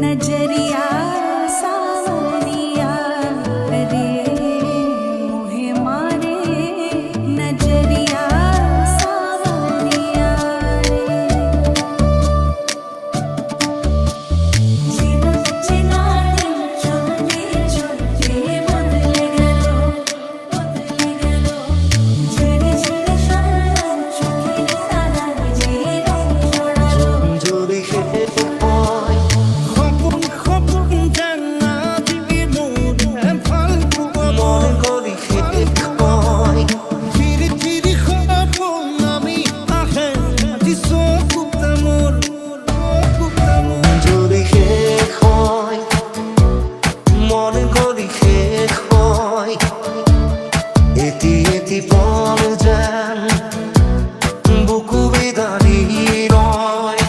नजरिया सावरिया रे मोहे मारे नजरिया सावरिया रे जीवन चिनारी चलते चलते बदले गेलो झिरे झिरे शरण चोखेर तारा जे রং জড়ালো জোরে হেঁটে মনে করি হেঁটে কয় জোরে হেঁটে কয় মনে করি হেঁটে কয় এটি এটি পল যান বুকু বেদারি রয়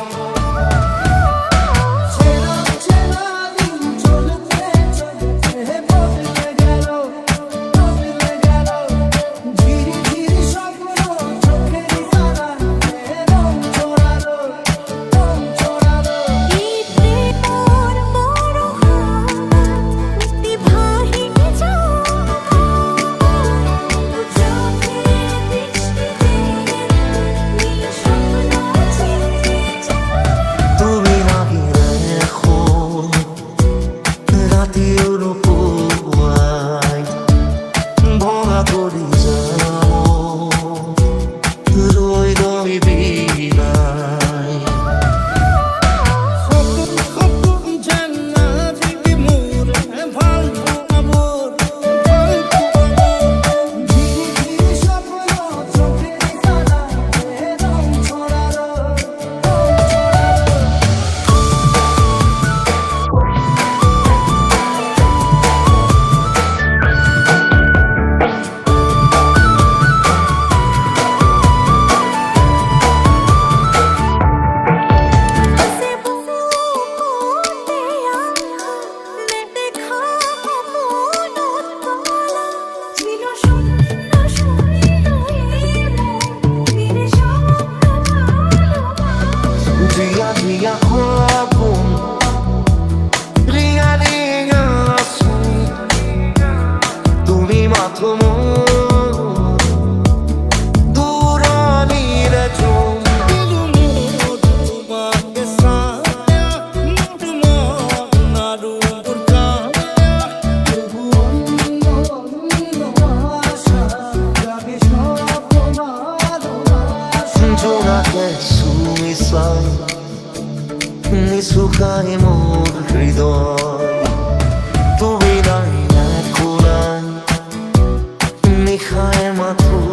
তুমি নাহি দেখো রাতের উপর ভরা করি যাও রই রই বিনাই Dia dia agung Ria ria asui Tumi matomo Durani rejum Jona ke sumisai নিশুকায় মোর হৃদয় তুমি নাই এখন নিশায় মাথো